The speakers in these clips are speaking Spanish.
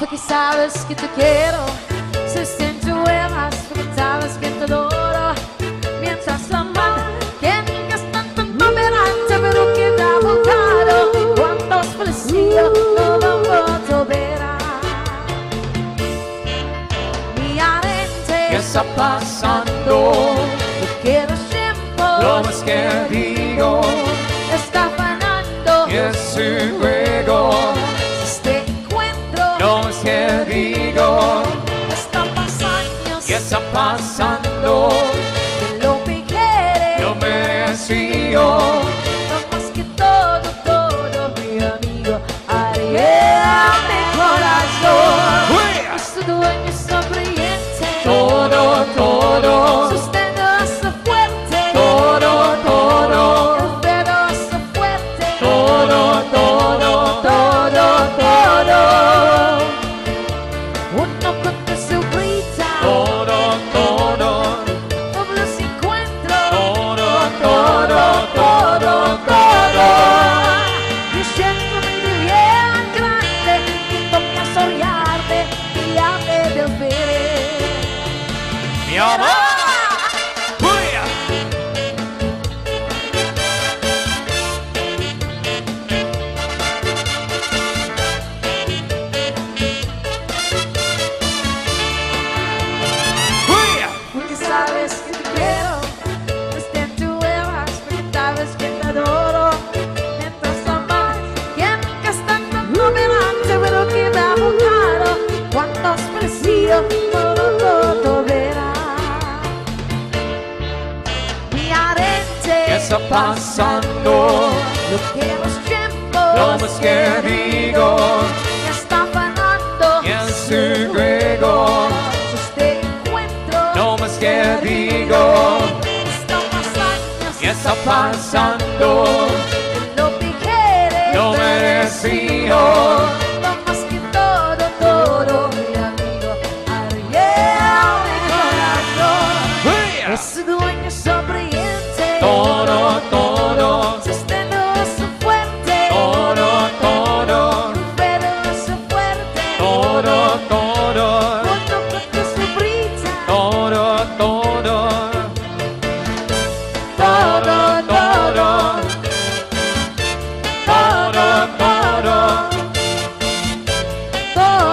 porque sabes que te quiero. Sustento eras porque sabes que te adoro. Mientras la mano que nunca es tan tolerante, pero que te ha volcado. Cuando es felicidad, no lo puedo ver. Mi arente, ¿qué está pasando? no quiero tiempo. Lo más que digo Está afanando. y es un juego. Si te encuentro, Lo más que digo está pasando. ¿qué está pasando? Que lo que quieres, Yo me desvío. no más que todo, todo, mi amigo. Haría mi corazón. Es tu dueño sonriente. Todo, todo, Sustento hasta fuerte. todo, todo, El dedo hasta fuerte. todo, todo, Todo, todo. Uno cuando se grita, todo, todo, doble se encuentro. todo, todo, todo, todo. Y siento mi bien grande que toque a soñarte y hable del ver. Mi amor. ¡Uy! ¡Uy! Porque sabes que te quiero, desde tu eras, porque sabes que te adoro. Mientras amas, que nunca es tan tolerante, pero que me ha buscado. Cuando es preciso, todo verá. Mi arente, ¿Qué está pasando? lo que los tiempos, Lo más que digo me está afanando. y es un juego. Si te encuentro, Lo más que digo está pasando. ¿qué está pasando? Lo que quieres, Yo me desvío. no más que todo, todo, mi amigo. Haría mi corazón. ¡Uy! Es su dueño sonriente. Todo, todo, Sosteno su fuerte. todo, todo, Pero su fuerte. todo, todo, Cuando cuando se brilla. todo, todo, Todo, todo. todo, todo, todo,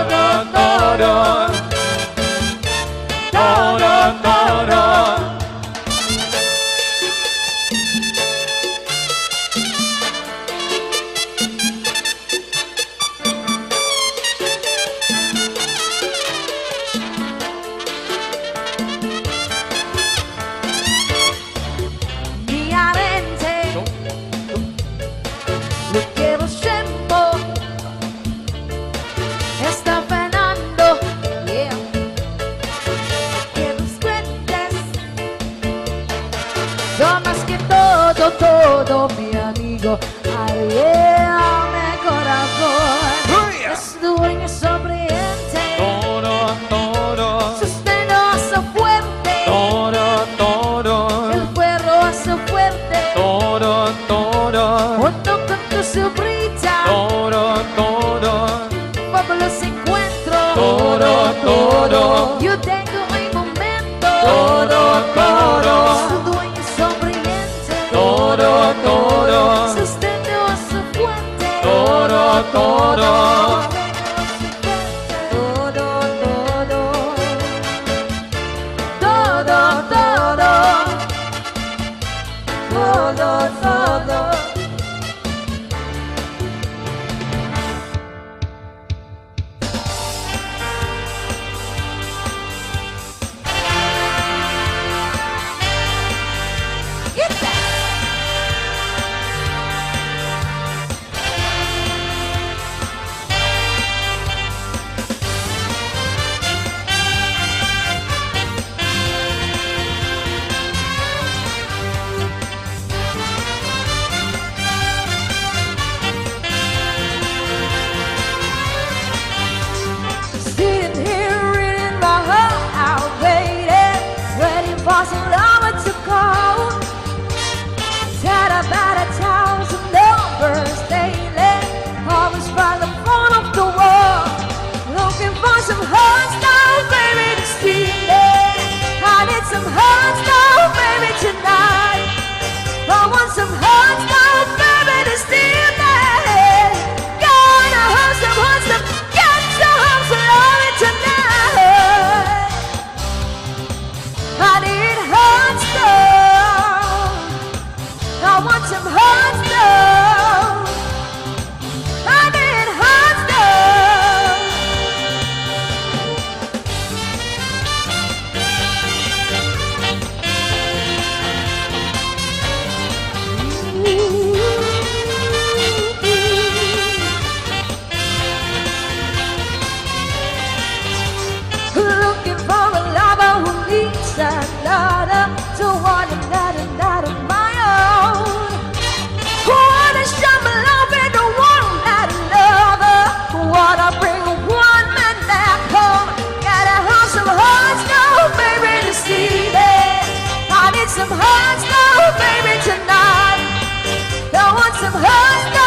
Todo, todo, todo. mi arente. Lo que lo tiempo está frenando. Yeah. Que los cuentes, no más que todo, todo, mi amigo. Haría mi corazón. ¡Uy! Es dueño sonriente. Todo, todo, Sosteno hasta fuerte. todo, todo, El fuego hace fuerte. todo, todo, Cuando cuando se brilla. todo, todo, Cuando los encuentro. todo, todo, Yo tengo un momento. todo, todo, Su dueño sonriente. todo, todo, Sustento a su fuente. todo, todo. Todo, todo. Todo, todo. Todo, todo. some hugs, no, baby, tonight. I want some hugs, no,